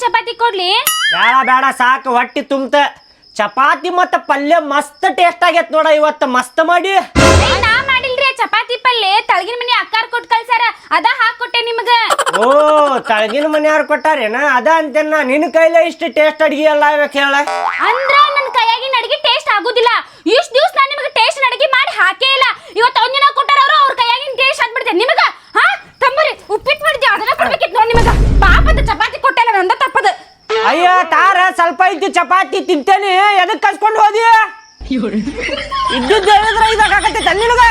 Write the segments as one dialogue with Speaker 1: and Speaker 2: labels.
Speaker 1: ಚಪಾತಿ ಕೊಡ್ಲಿ?
Speaker 2: ಬೇಡ ಬೇಡ ಸಾಕು, ಹೊಟ್ಟಿ ತುಂಬತ. ಚಪಾತಿ ಮತ್ತ ಪಲ್ಯ ಮಸ್ತ್ ಟೇಸ್ಟ್ ಆಗೈತ್ ನೋಡ, ಇವತ್ತು ಮಸ್ತ್ ಮಾಡಿ.
Speaker 1: ನಾ ಮಾಡಿಲ್ರಿ ಚಪಾತಿ ಪಲ್ಯ, ತಳಗಿನ ಮನಿ ಅಕ್ಕಾರ್ ಕೊಟ್ಟು ಕಳ್ಸಾರ, ಅದ ಹಾಕೊಟ್ಟೆ ನಿಮಗ.
Speaker 2: ಓ, ತಳಗಿನ ಮನೆಯವ್ರು ಕೊಟ್ಟಾರೇನ? ಅದ ಅಂತೇನ ನಿನ್ನ ಕೈಲೇ ಇಷ್ಟು ಟೇಸ್ಟ್ ಅಡ್ಗಿ ಎಲ್ಲ ಹೇಳ.
Speaker 1: ಅಂದ್ರ ನನ್ನ ಕೈಯಾಗಿನ ಅಡಿಗೆ ಟೇಸ್ಟ್ ಆಗುದಿಲ್ಲ. ಇಷ್ಟ ದಿವ್ಸ ನಾನು ನಿಮಗೆ ಟೇಸ್ಟ್ ಅಡಿಗೆ ಮಾಡಿ ಹಾಕೇ ಇಲ್ಲ. ಇವತ್ತು ಒಂದಿನ ಕೊಟ್ಟಾರ ಅವ್ರ ಕೈಯಾಗಿನ ಟೇಸ್ಟ್ ಆಗ್ಬಿಡ್ತೆ ನಿಮಗ. ಹಾ ತಮ್ಮರಿ ಉಪ್ಪಿಟ್ಟು ಮಾಡಿದ್ದೆ, ಅದನ್ನ ಕೊಡ್ಬೇಕಿತ್ತು ನೋಡಿ ನಿಮಗ. ಪಾಪದ ಚಪಾತಿ ಕೊಟ್ಟೆಲ್ಲ ನಂದ ತಪ್ಪದ.
Speaker 2: ಅಯ್ಯ ತಾರ, ಸ್ವಲ್ಪ ಐತಿ ಚಪಾತಿ ತಿಂತೇನಿ, ಎದಕ್ ಕಸ್ಕೊಂಡು ಹೋದಿ? ಇದ್ದಿದ್ದು ಹೇಳಿದ್ರ ಇದಾಗತ್ತೆ ತನ್ನಿನಗ.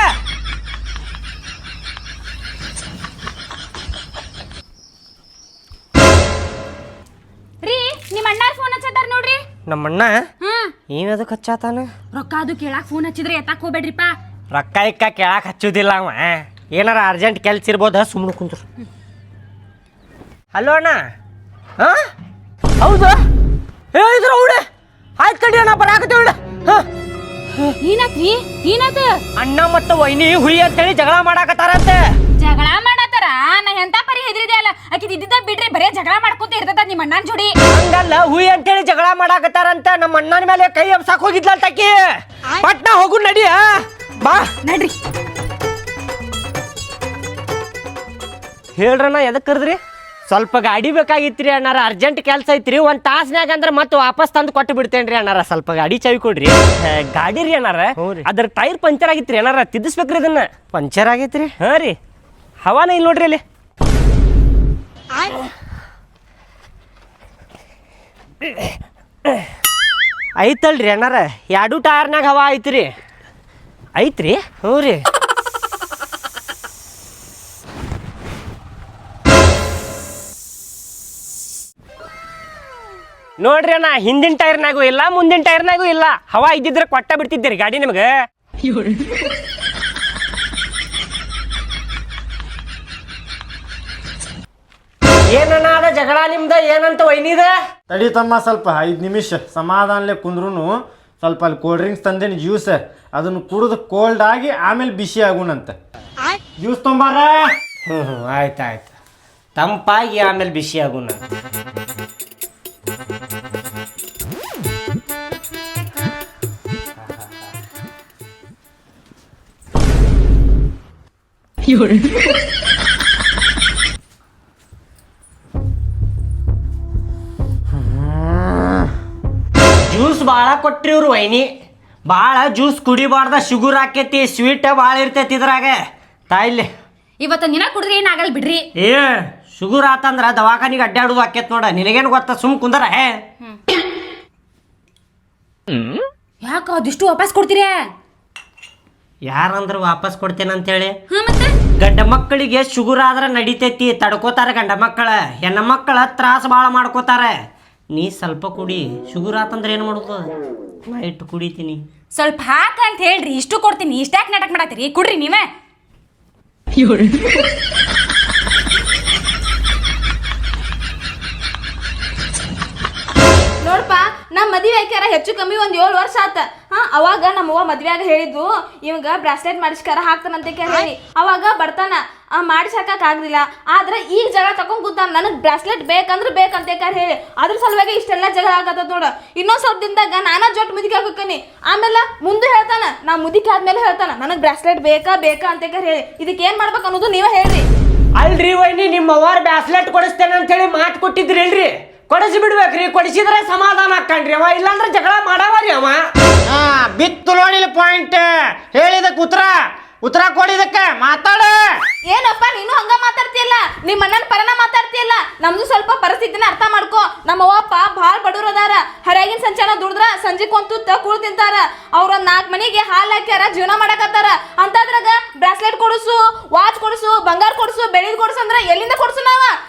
Speaker 1: ರೀ, ನಿಮ್ಮ ಅಣ್ಣಾರ ಫೋನ್ ಹಚ್ಚತಾರ ನೋಡ್ರಿ.
Speaker 2: ನಮ್ಮಣ್ಣ ನೀವ್ ಎದಕ್ ಹಚ್ಚಾತಾನ?
Speaker 1: ರೊಕ್ಕ ಅದು ಕೇಳಾಕ್ ಫೋನ್ ಹಚ್ಚಿದ್ರೆ ಎತ್ತಾಕ್ ಹೋಗ್ಬೇಡ್ರಿಪ್ಪ.
Speaker 2: ರೊಕ್ಕ ಇಕ್ಕ ಕೇಳಾಕ್ ಹಚ್ಚುದಿಲ್ಲ ಅವ. ಏನಾರ ಅರ್ಜೆಂಟ್ ಕೆಲ್ಸ ಇರ್ಬೋದ, ಸುಮ್ಮನೆ ಕುಂದ್ರು. ಹಲೋ ಅಣ್ಣ. ಹಾ ಹೌದು, ಹೇಳಿದ್ರು ಅವಳೆ. ಆಯ್ತು ಕಡಿ ಅಣ್ಣ, ಬರಾಕತ್ತೇವಳ.
Speaker 1: ಏನಾತ್ರಿ? ಏನಾತ?
Speaker 2: ಅಣ್ಣ ಮತ್ತು ವೈನಿ ಹುಯಿ ಅಂತೇಳಿ ಜಗಳ ಮಾಡಾಕತ್ತಾರಂತೆ.
Speaker 1: ಜಗಳ ಮಾಡತಾರ? ನಾ ಎಂತ ಪರಿ ಹೆದರಿದೆ ಅಲ್ಲ. ಆಕಿ ಇದ್ದಿದ್ದ ಬಿಡ್ರಿ, ಬರೇ ಜಗಳ ಮಾಡ್ಕೊತ ಇರ್ತದ ನಿಮ್ಮ ಅಣ್ಣನ ಜೋಡಿ.
Speaker 2: ಹಂಗಲ್ಲ, ಹುಯಿ ಅಂತೇಳಿ ಜಗಳ ಮಾಡಾಕತ್ತಾರಂತ. ನಮ್ಮ ಅಣ್ಣನ ಮೇಲೆ ಕೈ ಎಬ್ಸಾಕ್ ಹೋಗಿದ್ಲಂತ ಆಕಿ. ಪಟ್ನಾ ಹೋಗು ನಡಿ. ಬಾ
Speaker 1: ನಡ್ರಿ.
Speaker 2: ಹೇಳ್ರಣ್ಣ, ಎದಕ್ ಕರೆದ್ರಿ? ಸ್ವಲ್ಪ ಗಾಡಿ ಬೇಕಾಗಿತ್ರಿ ಅಣ್ಣಾರ, ಅರ್ಜೆಂಟ್ ಕೆಲಸ ಐತ್ರಿ. ಒಂದು ತಾಸ್ನ್ಯಾಗ ಅಂದ್ರೆ ಮತ್ತೆ ವಾಪಸ್ ತಂದು ಕೊಟ್ಟು ಬಿಡ್ತೇನ್ರಿ ಅಣ್ಣಾರ. ಸ್ವಲ್ಪ ಗಾಡಿ ಚಾವಿ ಕೊಡ್ರಿ. ಗಾಡಿ ರೀ ಅಣ್ಣಾರ, ಅದ್ರ ಟೈರ್ ಪಂಚರ್ ಆಗಿತ್ರಿ ಅಣ್ಣಾರ, ತಿದ್ದಿಸ್ಬೇಕ್ರಿ ಇದನ್ನ. ಪಂಚರ್ ಆಗೈತ್ರಿ? ಹಾ ರೀ, ಹವಾನ ಇಲ್ಲಿ ನೋಡ್ರಿ ಅಲ್ಲಿ. ಐತಲ್ರಿ ಅಣ್ಣಾರ, ಎರಡು ಟೈರ್ನಾಗ ಹವಾ ಐತ್ರಿ. ಐತ್ರಿ? ಹ್ಞೂ ರೀ. ನೋಡ್ರಿ ಅಣ್ಣ, ಹಿಂದಿನ ಟೈರ್ನಾಗೂ ಇಲ್ಲ, ಮುಂದಿನ ಟೈರ್ನಾಗೂ ಇಲ್ಲ. ಹವಾ ಇದ್ದಿದ್ರೆ ಕೊಟ್ಟ ಬಿಡ್ತಿದ್ದೀರಿ ಗಾಡಿ ನಿಮ್ಗೆ. ಏನಣ್ಣ ಅದ ಜಗಳ ನಿಮ್ದ? ಏನಂತ ವೈನಿದ?
Speaker 3: ತಡಿ ತಮ್ಮ, ಸ್ವಲ್ಪ 5 ನಿಮಿಷ ಸಮಾಧಾನಲೆ ಕುಂದ್ರೂ. ಸ್ವಲ್ಪ ಅಲ್ಲಿ ಕೋಲ್ಡ್ ಡ್ರಿಂಕ್ಸ್ ತಂದೇನಿ, ಜ್ಯೂಸ್. ಅದನ್ನು ಕುಡಿದು ಕೋಲ್ಡ್ ಆಗಿ ಆಮೇಲೆ ಬಿಸಿ ಆಗುಣಂತ. ಜ್ಯೂಸ್ ತೊಂಬಾರ.
Speaker 2: ಹ್ಞೂ ಆಯ್ತು. ತಂಪಾಗಿ ಆಮೇಲೆ ಬಿಸಿ ಆಗುಣ. ಜ್ಯೂಸ್ ಭಾಳ ಕೊಟ್ರಿ ಇವ್ರು ವೈನಿ. ಭಾಳ ಜ್ಯೂಸ್ ಕುಡಿಬಾರ್ದ, ಶುಗರ್ ಆಕೈತಿ, ಸ್ವೀಟ್ ಭಾಳ ಇರ್ತೈತಿ ಇದ್ರಾಗ. ತಾಯಿಲೆ
Speaker 1: ಇವತ್ತು ದಿನ ಕುಡಿದ್ರೆ ಏನಾಗಲ್ಲ ಬಿಡ್ರಿ.
Speaker 2: ಏ ಶುಗರ್ ಆತಂದ್ರ ದವಾಖಾನಿಗೆ ಅಡ್ಡಾಡುದು ಆಕೇತ್ ನೋಡ. ನಿನಗೇನು ಗೊತ್ತ? ಸುಮ್ ಕುಂದರ.
Speaker 1: ಯಾಕ ಅದಿಷ್ಟು ವಾಪಸ್ ಕೊಡ್ತೀರಿ?
Speaker 2: ಯಾರಂದ್ರ ವಾಪಸ್ ಕೊಡ್ತೇನಂತೇಳಿ?
Speaker 1: ಮತ್ತೆ
Speaker 2: ಗಂಡ ಮಕ್ಕಳಿಗೆ ಶುಗರ್ ಆದ್ರೆ ನಡಿತೈತಿ, ತಡ್ಕೋತಾರ. ಗಂಡ ಮಕ್ಕಳ, ಹೆಣ್ಣ ಮಕ್ಕಳ ತ್ರಾಸ ಭಾಳ ಮಾಡ್ಕೋತಾರ. ನೀ ಸ್ವಲ್ಪ ಕುಡಿ, ಶುಗರ್ ಆತಂದ್ರೆ ಏನು ಮಾಡೋದು? ನಾ ಇಟ್ಟು ಕುಡಿತೀನಿ.
Speaker 1: ಸ್ವಲ್ಪ ಹಾಕ ಅಂತ ಹೇಳ್ರಿ, ಇಷ್ಟು ಕೊಡ್ತೀನಿ. ಇಷ್ಟ್ಯಾಕೆ ನಾಟಕ ಮಾಡತ್ತೀರಿ? ಕುಡ್ರಿ ನೀವೇ.
Speaker 4: ನೋಡ್ಪ, ನಮ್ಮ ಮದುವೆ ಆಕ್ಯಾರ ಹೆಚ್ಚು ಕಮ್ಮಿ ಒಂದು 7 ವರ್ಷ ಆತ. ಅವಾಗ ನಮ್ಮವ್ವ ಮದ್ವೆಯಾಗ ಹೇಳಿದ್ದು ಇವಂಗ ಬ್ರಾಸ್ಲೆಟ್ ಮಾಡಿಸ್ಕಾರ ಹಾಕ್ತಾನಂತ ಹೇಳಿ. ಅವಾಗ ಬರ್ತಾನ ಮಾಡಿಸಾಕಕ್ ಆಗ್ಲಿಲ್ಲ. ಆದ್ರೆ ಈಗ ಜಗಳ ತಕೊಂಡ್ ಕೂತಾನ, ನನಗ್ ಬ್ರಾಸ್ಲೆಟ್ ಬೇಕಂದ್ರೆ ಬೇಕಂತ ಹೇಳಿ. ಅದ್ರ ಸಲುವಾಗಿ ಇಷ್ಟೆಲ್ಲ ಜಗಳ ಆಗತ್ತ ನೋಡ. ಇನ್ನೊಂದ್ ಸ್ವಲ್ಪ ದಿನದಾಗ ನಾನಾ ಜೊಟ್ ಮುದುಕಿ ಹಾಕನಿ. ಆಮೇಲೆ ಮುಂದೆ ಹೇಳ್ತಾನ, ನಾ ಮುದುಕಿ ಆದ್ಮೇಲೆ ಹೇಳ್ತಾನ ನನಗ್ ಬ್ರಾಸ್ಲೆಟ್ ಬೇಕಾ ಅಂತ ಹೇಳಿ. ಇದಕ್ಕೆ ಏನ್ ಮಾಡ್ಬೇಕು ಅನ್ನೋದು ನೀವೇ ಹೇಳ್ರಿ.
Speaker 2: ಅಲ್ರಿ ವೈನಿ, ನಿಮ್ಮ ಅವ್ವಾರ ಬ್ಯಾಸ್ಲೆಟ್ ಕೊಡಿಸ್ತೇನೆ ಅಂತ ಹೇಳಿ ಮಾತು ಕೊಟ್ಟಿದ್ರಿ ಅಲ್ರಿ? ಕೊಡಿಸಿ ಬಿಡ್ಬೇಕ್ರಿ. ಕೊಡಿಸಿದ್ರೆ ಸಮಾಧಾನ ಹಾಕಣ್ರಿ ಅವ, ಇಲ್ಲಾಂದ್ರೆ ಜಗಳ ಮಾಡಾವರಿ ಅವ. ಬಿತ್ತು ನೋಡಿಲ್ಲ ಪಾಯಿಂಟ್. ಹೇಳಿದಕ್ಕೆ ಉತ್ತರ ಕೊಡಿದಕ್ಕೆ ಮಾತಾಡ.
Speaker 4: ಏನಪ್ಪ ನೀನು ಹಂಗ ಮಾತಾಡ್ತಿಯಲ್ಲ? ನಿಮ್ಮ ಅಣ್ಣನ ಪರನ ಮಾತಾಡ್ತಿಯಲ್ಲ? ನಮ್ದು ಸ್ವಲ್ಪ ಪರಿಸ್ಥಿತಿನ ಅರ್ಥ ಮಾಡ್ಕೋ. ನಮ್ಮವ್ವಪ್ಪ ಭಾಳ ಬಡವ್ರು ಅದಾರ. ಹರಿಯಾಗಿನ ಸಂಚಾನ ದುಡಿದ್ರ ಸಂಜೆ ಕೊಂತ ಕೂಳ್ ತಿಂತಾರ. ಅವ್ರ 4 ಮನೆಗೆ ಹಾಲು ಹಾಕ್ಯಾರ, ಜೀವನ ಮಾಡಕತ್ತಾರ. ಅಂತದ್ರಾಗ ಬ್ರಾಸ್ಲೆಟ್ ಕೊಡಿಸು, ವಾಚ್ ಕೊಡಿಸು, ಬಂಗಾರ ಕೊಡಿಸು, ಬೆಳ್ಳಿದ್ ಕೊಡಿಸು ಅಂದ್ರೆ ಎಲ್ಲಿಂದ ಕೊಡಿಸು? ನಾವ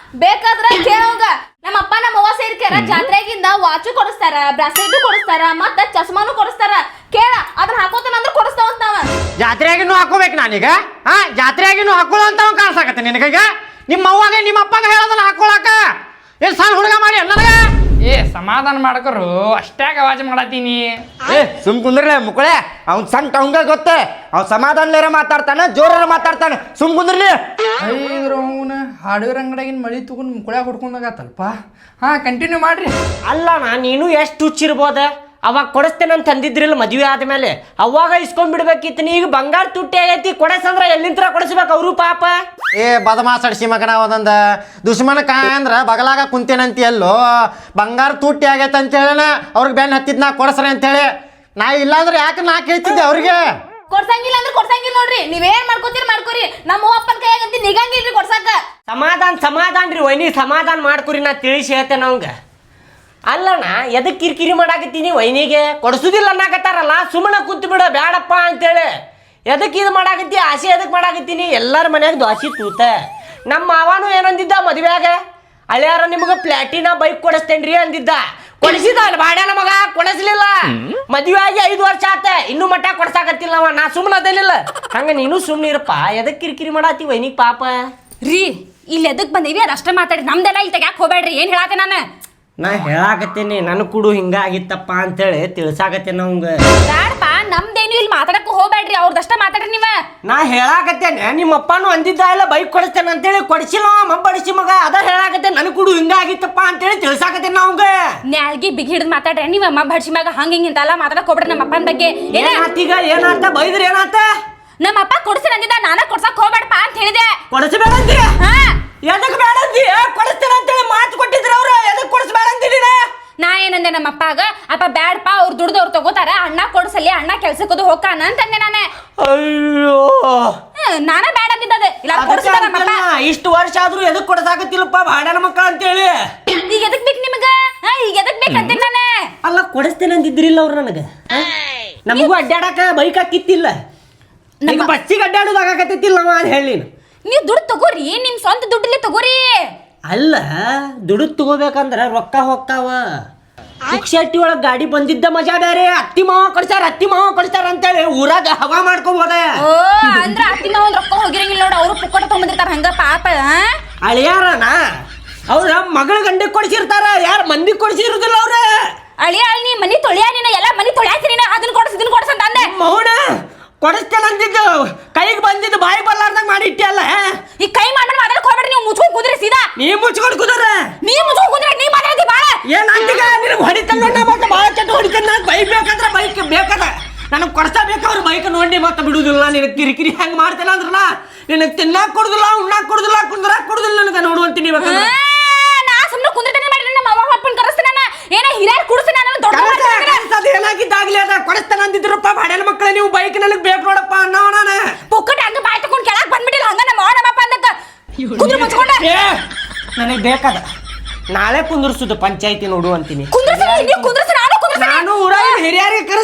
Speaker 4: ಬೇಕಾದ್ರ ಕೇಳೋಗ. ನಮ್ಮಪ್ಪ ನಮ್ಮವ್ವ ಸೇರ್ಕ್ಯಾರ, ಜಾತ್ರೆಗಿಂದ ವಾಚು ಕೊಡಿಸ್ತಾರ, ಬ್ರಾಸ್ಲೆಟ್ ಕೊಡಿಸ್ತಾರ, ಮತ್ತ ಚಸ್ಮಾನು ಕೊಡಿಸ್ತಾರ. ಕೇಳ, ಅದನ್ನ ಹಾಕೋತಾನಂದ್ರೆ ಕೊಡಿಸ್ತಾವಂತ ನಾವ.
Speaker 2: ಜಾತ್ರೆಯಾಗಿನೂ ಹಾಕೋಬೇಕು ನಾನೀಗ? ಜಾತ್ರೆಯಾಗಿನೂ ಹಾಕೊಳ್ಳೋಂತವ ಕಾಣಿಸಾಕತ್ತೆ ನಿನಗೀಗ? ನಿಮ್ಮ ಅವ್ವಾಗ ನಿಮ್ಮ ಅಪ್ಪಗ ಹೇಳೋದನ್ನ ಹಾಕೊಳಕ ಏನ್ ಸಣ್ಣ ಹುಡುಗ ಮಾಡಿ ನನಗ?
Speaker 5: ಸಮಾಧಾನ ಮಾಡ್ಕರು ಅಷ್ಟ್ಯಾಗ ಅವಾಜ್ ಮಾಡತ್ತೀನಿ.
Speaker 6: ಏ ಸುಮ್ ಕುಂದ್ರಲೆ ಮುಕ್ಕಳೆ, ಅವ್ನ್ ಸಂಕಟ ಅವಂಗ ಗೊತ್ತ. ಅವ್ ಸಮಾಧಾನಲೇರ ಮಾತಾಡ್ತಾನ, ಜೋರ ಮಾತಾಡ್ತಾನ, ಸುಮ್ ಕುಂದ್ರಲಿ.
Speaker 5: ಅವನ ಹಾರ್ಡ್ವೇರ್ ಅಂಗಡಿಯಾಗಿನ ಮಳಿ ತಗೊಂಡು ಮುಕ್ಕಳ್ಯಾಗ ಹೊಡ್ಕೊಂಡಾಗತ್ತಲ್ಪ. ಹಾ, ಕಂಟಿನ್ಯೂ ಮಾಡ್ರಿ.
Speaker 2: ಅಲ್ಲ ನೀನು ಎಷ್ಟು ಹುಚ್ಚಿರ್ಬೋದ? ಅವಾಗ ಕೊಡಿಸ್ತೇನೆ ಅಂತ ಅಂದಿದ್ರಿಲ್ಲ ಮದ್ವೆ ಆದ್ಮೇಲೆ, ಅವಾಗ ಇಸ್ಕೊಂಡ್ಬಿಡ್ಬೇಕಿತ್ತು. ಈಗ ಬಂಗಾರ ತುಟ್ಟಿ ಆಗೈತಿ, ಕೊಡಸಂದ್ರ ಎಲ್ಲಿಂತ್ರ ಕೊಡಿಸ್ಬೇಕು ಅವರು ಪಾಪ.
Speaker 3: ಏ ಬದಮಾಸಡ್ಸಿ ಮಗನ ಒಂದೊಂದ ದುಶ್ಮನ ಕಾಯ ಅಂದ್ರ ಬಗಲಾಗ ಕುಂತೇನಂತ ಎಲ್ಲೋ ಬಂಗಾರ ತುಟ್ಟಿ ಆಗೈತೆ ಅಂತ ಹೇಳನ ಅವ್ರಿಗೆ ಬೆನ್ನ ಹತ್ತಿದ್ ನಾ ಕೊಡಸ್ರಿ ಅಂತೇಳಿ. ನಾ ಇಲ್ಲಾಂದ್ರೆ ಯಾಕೆ ನಾ ಕೇಳ್ತಿದ್ದೆ ಅವ್ರಿಗೆ.
Speaker 4: ಕೊಡ್ಸಂಗಿಲ್ಲ ಅಂದ್ರೆ ಕೊಡ್ಸಂಗಿಲ್ಲ ನೋಡ್ರಿ. ನೀವೇನ್ ಮಾಡ್ಕೋತೀರಿ ಮಾಡ್ಕೋರಿ. ನಮ್ಮ ಅಪ್ಪನ ಕೈಯಾಗಂತ ನಿಗಂಗಿಲ್ರಿ ಕೊಡ್ಸಾಕ.
Speaker 2: ಸಮಾಧಾನ ರೀ ವೈನಿ, ಸಮಾಧಾನ ಮಾಡ್ಕೊರಿ. ನಾ ತಿಳಿಸಿ ಹೇಳ್ತೇನೆ ಅವಂಗ. ಅಲ್ಲಣ್ಣ ಎದಕ್ಕೆ ಕಿರಿಕಿರಿ ಮಾಡಾಕತ್ತೀನಿ? ವೈನಿಗೆ ಕೊಡಿಸೋದಿಲ್ಲ ಅನ್ನಕತ್ತಾರಲ್ಲ, ಸುಮ್ಮನೆ ಕೂತು ಬಿಡ ಬ್ಯಾಡಪ್ಪ ಅಂತೇಳಿ. ಎದಕ್ಕೆ ಇದು ಮಾಡಾಕತ್ತಿ? ಆಸೆ ಎದಕ್ಕೆ ಮಾಡಾಕತ್ತೀನಿ? ಎಲ್ಲರ ಮನ್ಯಾಗ ದ್ವಾಸಿ ತೂತ. ನಮ್ಮ ಮಾವನು ಏನಂದಿದ್ದ ಮದುವೆಯಾಗ, ಹಳೆಯಾರ ನಿಮ್ಗೆ ಪ್ಲಾಟಿನಾ ಬೈಕ್ ಕೊಡಿಸ್ತೇನ್ರಿ ಅಂದಿದ್ದ. ಕೊಡಿಸಿದ ಅಲ್ಲಿ ಬಾಡ್ಯಾನ ಮಗ, ಕೊಡಿಸ್ಲಿಲ್ಲ. ಮದುವೆ ಆಗಿ 5 ವರ್ಷ ಆತ, ಇನ್ನೂ ಮಟ್ಟ ಕೊಡ್ಸಾಕತ್ತಿಲ್ಲ ಅವ. ನಾ ಸುಮ್ಮನೆ ಅದಲ್ಲಿಲ್ಲ. ಹಂಗ ನೀನು ಸುಮ್ಮನೆ ಇರಪ್ಪ. ಎದಕ್ಕೆ ಕಿರಿಕಿರಿ ಮಾಡಾತಿ ವೈನಿಗೆ ಪಾಪ?
Speaker 1: ರೀ ಇಲ್ಲಿ ಎದಕ್ ಬಂದೀವಿ ಅದಷ್ಟ ಮಾತಾಡಿ, ನಮ್ದೆಲ್ಲ ಇಲ್ಲಿ ತೆಗ್ಯಾಕ ಹೋಗ್ಬೇಡ್ರಿ. ಏನ್ ಹೇಳಾತೆ ನಾನು?
Speaker 2: ನಾ ಹೇಳಾಕತ್ತೀನಿ ನನ್ ಕುಡು ಹಿಂಗಾಗಿತ್ತಪ್ಪ ಅಂತೇಳಿ ತಿಳ್ಸಾಕತ್ತೇನೆ ಅವಂಗ.
Speaker 1: ಬ್ಯಾಡಪ್ಪ, ನಮ್ದೇನು ಇಲ್ಲಿ ಮಾತಾಡಕ್ಕೂ ಹೋಗ್ಬೇಡ್ರಿ. ಅವ್ರದಷ್ಟ ಮಾತಾಡ್ರಿ ನೀವ.
Speaker 2: ನಾ ಹೇಳಾಕತ್ತೇನೆ ನಿಮ್ಮ ಅಪ್ಪನು ಅಂದಿದ್ದ ಇಲ್ಲ ಬೈಕ್ ಕೊಡಿಸ್ತೇನೆ ಅಂತೇಳಿ, ಕೊಡಿಸಿಲ್ಲ ಮಬ್ಬಡಿಸಿ ಮಗ. ಅದ ಹೇಳಾಕತ್ತೇನೆ ನನ್ ಕುಡು ಹಿಂಗಾಗಿತ್ತಪ್ಪ ಅಂತೇಳಿ ತಿಳ್ಸಾಕತ್ತೇನೆ ಅವಂಗ.
Speaker 1: ನ್ಯಾಲ್ಗಿ ಬಿಗಿ ಹಿಡಿದು ಮಾತಾಡ್ರಿ ನೀವ. ಅಮ್ಮ ಬಡ್ಸಿ ಮ್ಯಾಗ ಹಂಗ ಹಿಂಗ ಇಂತೆಲ್ಲ ಮಾತಾಡಕ್ ಹೋಗ್ಬೇಡ್ರಿ ನಮ್ಮ ಅಪ್ಪನ ಬಗ್ಗೆ.
Speaker 2: ಏನಾತೀಗ? ಏನಾತ? ಬೈದ್ರ ಏನಾತ?
Speaker 1: ನಮ್ಮ ಅಪ್ಪ ಕೊಡ್ಸಿ ಅಂದಿದ್ದ, ನಾನ ಕೊಡ್ಸಕ್ ಹೋಗ್ಬೇಡಪ್ಪ ಅಂತ ಹೇಳಿದೆ.
Speaker 2: ಕೊಡಿಸಬೇಡಂದಿ?
Speaker 1: ಹಾ,
Speaker 2: ಎದಕ್ ಬೇಡಂದಿ? ಕೊಡಿಸ್ತೇನೆ ಅಂತೇಳಿ ಮಾತು ಕೊಟ್ಟಿದ್ರ ಅವ್ರು. ಎದಕ್ ಕೊಡಿಸ್ಬೇಡಂದಿ?
Speaker 1: ನಾ ಏನಂದೆ ನಮ್ಮ ಅಪ್ಪಾಗ, ಅಪ್ಪ ಬ್ಯಾಡಪ್ಪ, ಅವ್ರು ದುಡ್ದು ಅವ್ರು ತಗೋತಾರ, ಅಣ್ಣ ಕೊಡ್ಸಲಿ, ಅಣ್ಣ ಕೆಲ್ಸಕ್ಕದು ಹೋಗಾನ ಅಂತಂದೆ ನಾನೇ.
Speaker 2: ಅಯ್ಯೋ,
Speaker 1: ನಾನ ಬ್ಯಾಡ ಅಂದಿದ್ದದ. ಇಲ್ಲ ಕೊಡ್ಸಿದ ನಮ್ಮ ಅಪ್ಪ.
Speaker 2: ಇಷ್ಟು ವರ್ಷ ಆದ್ರೂ ಎದಕ್ ಕೊಡಸಾಕತ್ತಿಲ್ಲಪ್ಪ ಬಾಡ್ಯಾನ ಮಕ್ಕಳ ಅಂತೇಳಿ.
Speaker 1: ಈಗ ಎದಕ್ ಬೇಕು ನಿಮಗ? ಈಗ ಎದಕ್ ಬೇಕಂತೆ ನಾನೇ?
Speaker 2: ಅಲ್ಲ ಕೊಡಿಸ್ತೇನೆ ಅಂದಿದ್ರಿಲ್ಲ ಅವ್ರು ನನಗ. ನಮಗೂ ಅಡ್ಡಾಡಕ ಬೈಕ್ ಹಾಕಿತ್ತಿಲ್ಲ, ಈಗ ಬಸ್ಸಿಗೆ ಅಡ್ಡಾಡೋದಾಗತ್ತಿಲ್ಲ ಅವ ಅಂತ ಹೇಳಿ.
Speaker 1: ನೀವ್ ದುಡ್ಡು ತಗೋರಿ, ನಿಮ್ ಸ್ವಂತ ದುಡ್ಡಲ್ಲಿ ತಗೋರಿ.
Speaker 2: ಅಲ್ಲ ದುಡ್ಡು ತಗೋಬೇಕಂದ್ರ ರೊಕ್ಕ ಹೊಕ್ಕಾವ. ಶೆಟ್ಟಿ ಒಳಗ್ ಗಾಡಿ ಬಂದಿದ್ದ ಮಜಾ ಬೇರೆ. ಅತ್ತಿ ಮಾವ ಕೊಡ್ತಾರ ಅಂತೇಳಿ ಊರಾಗ ಹವಾ ಮಾಡ್ಕೋಬೋದ.
Speaker 1: ಓ, ಅಂದ್ರ ಅತ್ತಿ ಮಾವ ರೊಕ್ಕ ಹೋಗಿರಂಗಿಲ್ಲ ನೋಡು, ಅವ್ರು ಪುಕ್ಕಟ ತಗೊಂಡಿರ್ತಾರ ಹಂಗ ಪಾಪ.
Speaker 2: ಅಳಿಯಾರನ ಅವ್ರ ಮಗಳ ಗಂಡಕ್ ಕೊಡ್ಸಿರ್ತಾರ, ಯಾರ ಮಂದಿ ಕೊಡ್ಸಿರುದಿಲ್ಲ ಅವ್ರ.
Speaker 1: ಅಳಿಯ ನೀ ಮನಿ ತೊಳಿಯ, ನೀನು ಎಲ್ಲ ಮನಿ ತೊಳ್ಯಾತಿ ನೀನು. ಅದನ್ನ ಕೊಡ್ಸ ಇದನ್ನ ಕೊಡ್ಸಂತ ಅಂದೆ.
Speaker 2: ಮೌನ ಕೊಡಿಸ್ತೇನೆ ಅಂದಿದ್ದು ಕೈಗೆ ಬಂದಿದ್ದು ಬಾಯಿ ಬರ್ಲಾರ್ದಂಗ ಮಾಡಿ ಇಟ್ಟಿಯಲ್ಲ.
Speaker 1: ಈ ಕೈ ಮಾಡ್ಕೊಂಡು ಮಾತಾಡಕ್ ಹೋಗ್ಬೇಡ್ರಿ. ನೀವು ಮುಚ್ಕೊಂಡ್ ಕುದ್ರಿ ಸೀದಾ.
Speaker 2: ನೀ ಮುಚ್ಕೊಂಡು ಕುದರ.
Speaker 1: ನೀ ಮುಚ್ಕೊಂಡ್ ಕುದ್ರೆ ನೀ ಮಾತಾಡ್ತಿ ಬಾಳ.
Speaker 2: ಏನ್ ಅಂತೀಗ? ನಿನಗೆ ಹೊಡಿತಾನ ಮತ್ತೆ ಭಾಳ ಕೆಟ್ಟ ಹೊಡಿತಾನ. ಬೈಕ್ ಬೇಕಂದ್ರೆ ಬೈಕ್ ಬೇಕದ, ನನಗೆ ಕೊಡ್ಸಬೇಕು. ಅವ್ರ ಬೈಕ್ ನೋಡಿ ಮತ್ತೆ ಬಿಡುದಿಲ್ಲ. ನಿನಗೆ ಕಿರಿಕಿರಿ ಹೆಂಗ್ ಮಾಡ್ತೇನೆ ಅಂದ್ರಲ್ಲ, ನಿನಗೆ ತಿನ್ನಾಕ್ ಕೊಡುದಿಲ್ಲ, ಉಣ್ಣಾಕ್ ಕೊಡುದಿಲ್ಲ, ಕುಂದ್ರಾಕ್ ಕೊಡುದಿಲ್ಲ ನನಗೆ ನೋಡುವಂತೀನಿ.
Speaker 1: ನಾ ಸುಮ್ಮನೆ ಕುಂದ್ರತೇನೆ ಮಾಡ್ರಿ. ನಮ್ಮ ಅವ್ವ ಅಪ್ಪನ ಕರೆಸ್ತಾನ, ಏನ ಹಿರಿಯರ್ ಕುಡಿಸ್ತಾನ, ನಾನು ದೊಡ್ಡ
Speaker 2: ಏನಾಗಿದ್ದಾಗ್ಲಿ ಅದ ಕೊಡಿಸ್ತಾನ ಅಂದಿದ್ರಪ್ಪ ಬಾಡ್ಯಾನ ಮಕ್ಕಳ. ನೀವು ಬೈಕ್ ನನಗೆ ಬೇಕು ನೋಡಪ್ಪ ಅನ್ನೋ ನಾನು.
Speaker 1: ಪುಕ್ಕಟ ಹಂಗ ಬಾಯ್ ತಗೊಂಡ್ ಕೆಳಗ್ ಬಂದ್ಬಿಟ್ಟಿಲ್ಲ. ಹಂಗ ನಮ್ಮ ಅವ್ವ ನಮ್ಮ ಅಪ್ಪ ಅಂದಕ್ಕ ಕುಂದ್ರ ಮುಚ್ಕೊಂಡ.
Speaker 2: ನನಗೆ ಬೇಕದ ನಾಳೆ ಕುಂದ್ರಸುದು ಪಂಚಾಯತಿ ನೋಡು ಅಂತೀನಿ. ನಾನು ಊರಾಗ ಹಿರಿಯರಿಗೆ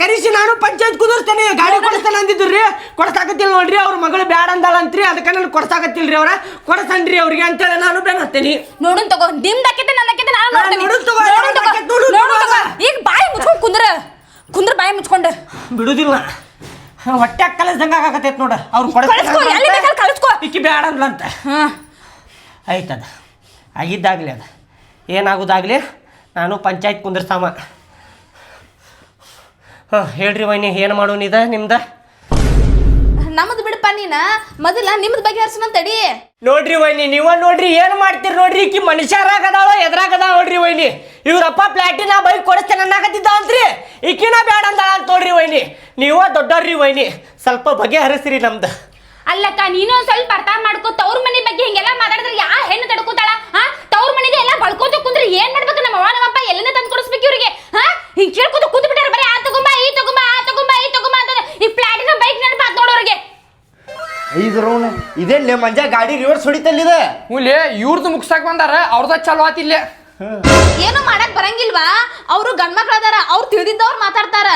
Speaker 2: ಕರೆಸಿ ನಾನು ಪಂಚಾಯತ್ ಕುಂದಿರ್ತೇನೆ. ಗಾಡಿ ಕೊಡಿಸ್ತೇನೆ ಅಂದಿದ್ರಿ, ಕೊಡ್ಸಾಕತ್ತಿಲ್ಲ ನೋಡ್ರಿ. ಅವ್ರ ಮಗಳು ಬ್ಯಾಡ ಅಂದಾಳಂತ್ರಿ, ಅದಕ್ಕೆ ನಾನು ಕೊಡ್ಸಾಕತ್ತಿಲ್ರಿ. ಅವ್ರ ಕೊಡಸನ್ರಿ ಅವ್ರಿಗೆ ಅಂತೇಳಿ ನಾನು ಬೇಡ ಹತ್ತೀನಿ.
Speaker 1: ನೋಡುನ್ ತಗೋ, ನಿಮ್ದಕ್ಕಿಂತ ನನ್ನಕ್ಕಿಂತ ನಾನು ನೋಡ್ತೀನಿ. ಈಗ ಬಾಯಿ ಮುಚ್ಕೊಂಡ್ ಕುಂದ್ರ ಬಾಯಿ ಮುಚ್ಕೊಂಡು
Speaker 2: ಬಿಡುದಿಲ್ಲ. ಹೊಟ್ಟೆ ಕಲಸ್ದಂಗ ಆಗಕತ್ತೈತ್ ನೋಡ. ಅವ್ರು
Speaker 1: ಕಲಿಸ್ಕೋ.
Speaker 2: ಇಕ್ಕಿ ಬ್ಯಾಡ ಅಂದ್ಲಂತ. ಆಯ್ತದ ಆಗಿದ್ದಾಗ್ಲಿ, ಅದ ಏನಾಗೋದಾಗ್ಲಿ, ನಾನು ಪಂಚಾಯತ್ ಕುಂದಿರ್ತಾಮ. ಹೇಳ್ರಿ ವೈನಿ, ಏನು ಮಾಡೋನಿದ ನಿಮ್ದ?
Speaker 4: ನಮ್ದು ಬಿಡಪ್ಪ, ನೀನ ಮೊದಲ ನಿಮ್ದು ಬಗ್ಗೆ ಹರ್ಸನ ತಡಿ.
Speaker 2: ನೋಡ್ರಿ ವೈನಿ, ನೀವ ನೋಡ್ರಿ ಏನ್ ಮಾಡ್ತೀರಿ ನೋಡ್ರಿ. ಈಕಿ ಮನುಷ್ಯರಾಗದಾಳ ಎದ್ರಾಗದಾಳ ನೋಡ್ರಿ ವೈನಿ. ಇವ್ರಪ್ಪ ಪ್ಲಾಟಿನಾ ಬೈಕ್ ಕೊಡಿಸ್ತೇನೆ ಅನ್ನಕತ್ತಿದ್ದ ಅಂತ್ರಿ, ಈಕಿನ ಬ್ಯಾಡ ಅಂದಾಳ ಅಂತ ನೋಡ್ರಿ ವೈನಿ. ನೀವ ದೊಡ್ಡವ್ರಿ ವೈನಿ, ಸ್ವಲ್ಪ ಬಗೆಹರಿಸ್ರಿ ನಮ್ದು.
Speaker 1: ಅಲ್ಲಕ್ಕ, ನೀನು ಸ್ವಲ್ಪ ಅರ್ಥ ಮಾಡ್ಕೋ. ತವ್ರ ಮನೆ ಬಗ್ಗೆ ಹಿಂಗೆಲ್ಲ ಮಾತಾಡಿದ್ರೆ ಯಾ ಹೆಣ್ಣು ತಡ್ಕೋತಾಳ? ತವ್ರ ಮನೆಗೆ ಎಲ್ಲ ಬಳ್ಕೋತ ಕುಂದ್ರೆ ಏನ್ ಮಾಡ್ಬೇಕು? ನಮ್ಮ ಅವ್ವ ನಮ್ಮಪ್ಪ ಎಲ್ಲಿಂದ ತಂದು ಕೊಡಿಸ್ಬೇಕು ಇವ್ರಿಗೆ? ಹಿಂಗ್ ಕೇಳ್ಕೊತ ಕೂತ್ ಬಿಟ್ಟಾರ. ಬರೀ ಆ ತಗೊಂಬ ಈ ತಗೊಂಬ ಆ ತಗೊಂಬ ಈ ತಗೊಂಬ ಅಂತ. ಈ ಪ್ಲಾಟಿನ ಬೈಕ್ ನೆನಪಾತ್ ನೋಡೋರಿಗೆ.
Speaker 6: ಇದೇನ್ಲೇ ಮಂಜ ಗಾಡಿ ರಿವರ್ಸ್ ಹೊಡಿತಲ್ಲಿದೆ.
Speaker 5: ಹುಲಿ ಇವ್ರದ್ದು ಮುಗ್ಸಾಕ್ ಬಂದಾರ, ಅವ್ರದ ಚಲೋ ಆತಿಲ್ಲ.
Speaker 4: ಏನು ಮಾಡಕ್ ಬರಂಗಿಲ್ವಾ? ಅವ್ರು ಗಂಡ್ಮಕ್ಳು ಅದಾರ, ಅವ್ರು ತಿಳಿದಿದ್ದವ್ರು ಮಾತಾಡ್ತಾರ.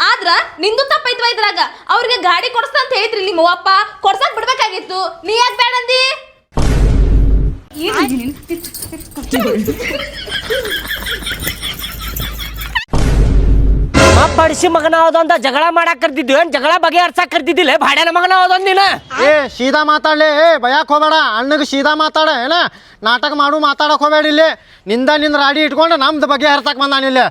Speaker 4: ಆದ್ರ ನಿಂದು ತಪ್ಪೈತ್ವ ಇದ್ರಾಗ. ಅವ್ರಿಗೆ ಗಾಡಿ ಕೊಡಿಸ್ತಾ ಅಂತ ಹೇಳಿದ್ರಿ ನಿಮ್ಮ ಅವ್ವಪ್ಪ, ಕೊಡ್ಸಾಕ್ ಬಿಡ್ಬೇಕಾಗಿತ್ತು. ನೀ ಯಾಕೆ ಬೇಡಂದಿ?
Speaker 2: ಅಪ್ಪ ಬಡಿಸಿ ಮಗನ ಅವದೊಂದ ಜಗಳ ಮಾಡಾಕ್ ಕರ್ದಿದ್ವಿ ಏನ್ ಜಗಳ ಬಗೆಹರ್ಸಾಕ್ ಕರ್ದಿದ್ದಿಲ್ಲ ಭಾಡ್ಯಾನ ಮಗನ ಅವದೊಂದ್ ನೀನ
Speaker 3: ಏ ಸೀದಾ ಮಾತಾಡ್ಲಿ ಭಯಕ್ ಹೋಗ್ಬೇಡ ಅಣ್ಣಗೆ ಸೀದಾ ಮಾತಾಡ ಏನ ನಾಟಕ ಮಾತಾಡಕ್ ಹೋಗ್ಬೇಡ ಇಲ್ಲಿ ನಿಂದ ರಾಡಿ ಇಟ್ಕೊಂಡು ನಮ್ದು ಬಗ್ಗೆ ಹರ್ಸಕ್ ಬಂದಾನ ಇಲ್ಲಿ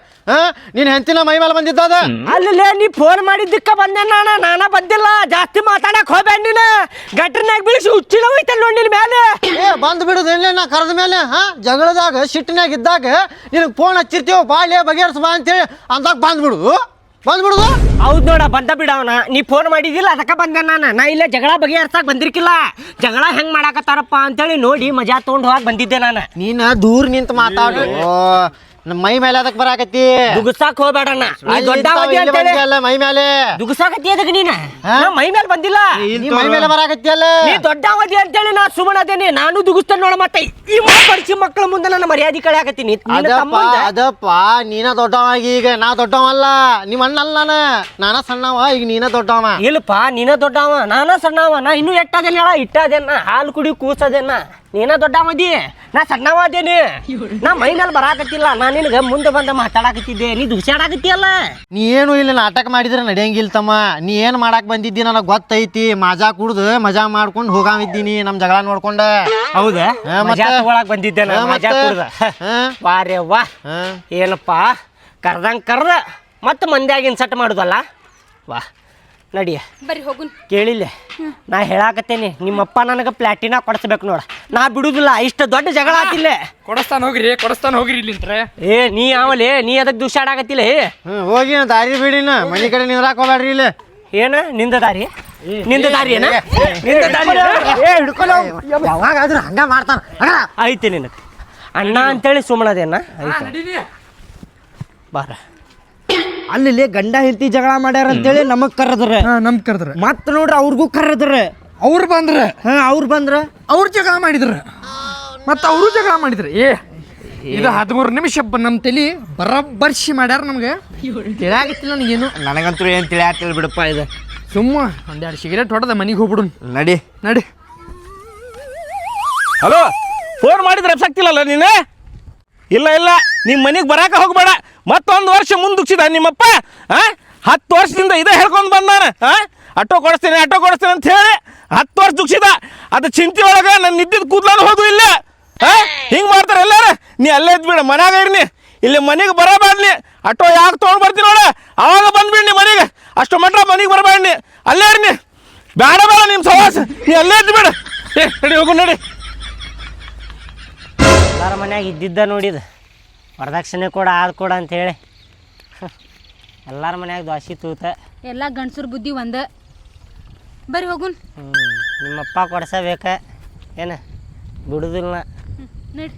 Speaker 3: ನೀನ್ ಹೆಂತಿನ ಮೈ ಮೇಲೆ ಬಂದಿದ್ದದ
Speaker 2: ಅಲ್ಲೇ ನೀ ಫೋನ್ ಮಾಡಿದ್ದಕ್ಕ ಬಂದೆ ನಾನ ಬಂದಿಲ್ಲ ಜಾಸ್ತಿ ಮಾತಾಡಕ್ ಹೋಗ್ಬೇಡ ನೀನ ಗಟ್ರನ್ಯಾಗ ಬೀಳಿಸಿ ಹುಚ್ಚಿನ ಹೋಯ್ತಲ್ಲ ನೋಡಿ ನಿನ್ ಮೇಲೆ
Speaker 3: ಏ ಬಂದ್ ಬಿಡುದು ಎಲ್ಲಿ ನಾ ಕರೆದ ಮೇಲೆ ಜಗಳದಾಗ ಸಿಟ್ಟಿನಾಗ ಇದ್ದಾಗ ನಿನಗೆ ಫೋನ್ ಹಚ್ಚಿರ್ತೀವ ಬಾಳ್ಯ ಬಗೆಹರ್ಸ ಬಾ ಅಂತೇಳಿ ಅಂದಾಗ ಬಂದ್ಬಿಡುದು
Speaker 2: ಹೌದ್ ನೋಡ ಬಂದ ಬಿಡವನ ನೀ ಫೋನ್ ಮಾಡಿದಿಲ್ಲ ಅದಕ್ಕ ಬಂದೆ ನಾ ಇಲ್ಲೇ ಜಗಳ ಬಗೆಹರ್ಸಾಕ್ ಬಂದಿರ್ಕಿಲ್ಲ ಜಗಳ ಹೆಂಗ್ ಮಾಡಾಕತ್ತಾರಪ್ಪ ಅಂತೇಳಿ ನೋಡಿ ಮಜಾ ತಗೊಂಡ್ ಹೋಗಾಕ್ ಬಂದಿದ್ದೆ ನಾನು
Speaker 3: ನೀನ ದೂರ ನಿಂತ ಮಾತಾಡು ನಮ್ಮ ಮೈ ಮೇಲೆ ಅದಕ್ಕೆ ಬರಾಕತ್ತಿ
Speaker 2: ದುಗುಸಾಕ್ ಹೋಗ್ಬೇಡಣ್ಣ ನೀ ದೊಡ್ಡ ಅವಧಿ ಅಂತೇಳಿ
Speaker 3: ಮೈ ಮೇಲೆ
Speaker 2: ದುಗುಸಾಕತ್ತಿ ಅದಕ್ಕೆ ನೀನ ಮೈ ಮೇಲೆ ಬಂದಿಲ್ಲ
Speaker 3: ನೀ ಮೈ ಮೇಲೆ ಬರಾಕತ್ತಿ ಅಲ್ಲ
Speaker 2: ನೀ ದೊಡ್ಡ ಅವಧಿ ಅಂತೇಳಿ ನಾ ಸುಮ್ಮನೆ ಅದೇನಿ ನಾನು ದುಗುಸ್ತೇನೆ ನೋಡ ಮತ್ತೆ ಈ ಬಡಿಸಿ ಮಕ್ಕಳ ಮುಂದೆ ನನ್ನ ಮರ್ಯಾದೆ ಕಳೆಯಾಕತ್ತೀನಿ
Speaker 3: ಅದಪ್ಪ ನೀನ ದೊಡ್ಡವಾಗಿ ಈಗ ನಾ ದೊಡ್ಡವಲ್ಲ ನಿಮ್ಮ ಅಣ್ಣಲ್ಲ ನಾನ ಸಣ್ಣವ ಈಗ ನೀನ ದೊಡ್ಡವ
Speaker 2: ಇಲ್ಲಪ್ಪ ನೀನ ದೊಡ್ಡವ ನಾನ ಸಣ್ಣವ ನಾ ಇನ್ನೂ ಎಟ್ಟದೇನ ಹೇಳ ಇಟ್ಟದೇನ ಹಾಲು ಕುಡಿ ಕೂಸದೇನ ನೀನ ದೊಡ್ಡ ಮದಿ ನಾ ಸಣ್ಣವ ಅದೇನಿ ನಾ ಮೈ ಮೇಲೆ ಬರಾಕತ್ತಿಲ್ಲ ನಾ ನಿನಗ ಮುಂದೆ ಬಂದ ಮಾತಾಡಕತ್ತಿದ್ದೆ ನೀ ದುಸಾಡಕತ್ತಿಯಲ್ಲ
Speaker 3: ನೀ ಏನು ಇಲ್ಲಿ ನಾಟಕ ಮಾಡಿದ್ರೆ ನಡೆಯಂಗಿಲ್ಲ ತಮ್ಮ ನೀ ಏನ್ ಮಾಡಾಕ್ ಬಂದಿದ್ದಿ ನನಗೆ ಗೊತ್ತೈತಿ ಮಜಾ ಕುಡ್ದು ಮಜಾ ಮಾಡ್ಕೊಂಡು ಹೋಗಾವಿದ್ದೀನಿ ನಮ್ ಜಗಳ ನೋಡ್ಕೊಂಡ
Speaker 2: ಹೌದಾ ಮಜಾ ತಗೊಳಕ್ ಬಂದಿದ್ದೆ ನಾ ಮಜಾ ಕುಡ್ದ ವಾರೇ ವಾ ಏನಪ್ಪ ಕರ್ದಂಗ್ ಕರ್ದ ಮತ್ತೆ ಮಂದ್ಯಾಗಿನ ಸಟ್ ಮಾಡುದಲ್ಲ ವಾ ನಡಿಯ
Speaker 1: ಬರ್ರಿ ಹೋಗುನ್
Speaker 2: ಕೇಳಿಲ್ಲ ನಾ ಹೇಳಾಕತ್ತೇನಿ ನಿಮ್ಮಪ್ಪ ನನಗೆ ಪ್ಲಾಟಿನಾ ಕೊಡಿಸ್ಬೇಕು ನೋಡ ನಾ ಬಿಡುದಿಲ್ಲ ಇಷ್ಟ ದೊಡ್ಡ ಜಗಳ ಆತಿಲ್ಲ
Speaker 5: ಕೊಡಸ್ತಾನ ಹೋಗ್ರಿ ಇಲ್ಲಿಂತ್ರ
Speaker 2: ಏ ನೀ ಆವಲೇ ನೀ ಅದಕ್ಕೆ ದುಷಾಡಾಕತ್ತಿಲ್ಲ
Speaker 3: ಹೋಗಿ ದಾರಿ ಬಿಡಿನ ಮನೆ ಕಡೆ ನಿಂದ್ರಾಕ್ ಹೋಗ್ಬೇಡ್ರಿ ಇಲ್ಲಿ
Speaker 2: ಏನ ನಿಂದ ದಾರಿ ಏನ ನಿಂದ ದಾರಿ
Speaker 3: ಯಾವಾಗಾದ್ರೂ ಹಂಗ ಮಾಡ್ತಾನ
Speaker 2: ಐತಿ ನಿನಗೆ ಅಣ್ಣ ಅಂತೇಳಿ ಸುಮ್ಮನದೇನ ಐತಿ ಬಾರ
Speaker 6: ಅಲ್ಲಿ ಗಂಡ ಹೆಂಡತಿ ಜಗಳ ಮಾಡ್ಯಾರ ಅಂತೇಳಿ ನಮಗ್ ಕರೆದ್ರ
Speaker 5: ನಮ್ ಕರೆದ್ರ
Speaker 6: ಮತ್ ನೋಡ್ರಿ ಅವ್ರಿಗೂ ಕರೆದ್ರ
Speaker 5: ಅವ್ರು ಬಂದ್ರ
Speaker 6: ಅವ್ರು ಬಂದ್ರ
Speaker 5: ಅವ್ರು ಜಗಳ ಮಾಡಿದ್ರ ಮತ್ತ ಅವರು ಜಗಳ ಮಾಡಿದ್ರ ಇದು 13 ನಿಮಿಷ ನಮ್ ತಲಿ ಬರಬ್ಬರ್ಸಿ ಮಾಡ್ಯಾರ ನಮ್ಗೆ ತಿಳಿಯಾಗತ್ತಿಲ್ಲ ನನಗೇನು
Speaker 6: ನನಗಂತೂ ಏನ್ ತಿಳಿಯಾತಿಲ್ಲ ಬಿಡಪ್ಪ ಇದು
Speaker 5: ಸುಮ್ಮ ಒಂದೆರಡು ಸಿಗರೇಟ್ ಹೊಡೆದ ಮನೆಗೆ ಹೋಗ್ಬಿಡು
Speaker 6: ನಡಿ
Speaker 7: ಹಲೋ ಫೋನ್ ಮಾಡಿದ್ರೆ ಎಪ್ಸಾಕ್ತಿಲ್ಲಲ್ಲ ನೀನು ಇಲ್ಲ ನಿಮ್ಮ ಮನೆಗೆ ಬರಾಕ ಹೋಗ್ಬೇಡ ಮತ್ತೊಂದು ವರ್ಷ ಮುಂದುಕ್ಸಿದ ನಿಮ್ಮಪ್ಪ 10 ವರ್ಷದಿಂದ ಇದೇ ಹೇಳ್ಕೊಂಡು ಬಂದ ನಾನು ಆಟೋ ಕೊಡಿಸ್ತೀನಿ ಅಂತ ಹೇಳಿ 10 ವರ್ಷ ದುಕ್ಸಿದ ಅದು ಚಿಂತೆ ಒಳಗೆ ನನ್ನ ನಿದ್ದಿದ್ದು ಕೂದ್ಲಾನು ಹೋದು ಇಲ್ಲ ಹಿಂಗೆ ಮಾಡ್ತಾರೆ ಎಲ್ಲಾರ ನೀ ಅಲ್ಲೇ ಇದ್ಬಿಡ ಮನ್ಯಾಗ ಇರ್ನಿ ಇಲ್ಲಿ ಮನೆಗೆ ಬರಬೇಡ್ನಿ ಆಟೋ ಯಾಕೆ ತೊಗೊಂಡು ಬರ್ತೀನಿ ನೋಡ ಅವಾಗ ಬಂದ್ಬಿಡ್ನಿ ಮನೆಗೆ ಅಷ್ಟು ಮಟ್ಟ ಮನೆಗೆ ಬರಬೇಡ್ನಿ ಅಲ್ಲೇ ಇರ್ನಿ ಬೇಡ ನಿಮ್ಮ ಸವಾಸ ನೀ ಅಲ್ಲೇ ಇದ್ಬಿಡ ನಡಿ ಹೋಗು ನಡಿ
Speaker 2: ಎಲ್ಲಾರ ಮನ್ಯಾಗ ಇದ್ದಿದ್ದ ನೋಡಿದ ವರದಕ್ಷಿಣೆ ಕೊಡ ಅಂತ ಹೇಳಿ ಎಲ್ಲಾರ ಮನ್ಯಾಗ ದ್ವಾಸಿ ತೂತ
Speaker 1: ಎಲ್ಲ ಗಂಡಸರ ಬುದ್ಧಿ ಒಂದ ಬರ್ರಿ ಹೋಗುನ್
Speaker 2: ನಿಮ್ಮಪ್ಪ ಕೊಡ್ಸಬೇಕ ಏನ ಬಿಡುದಿಲ್ಲ
Speaker 1: ನಡಿ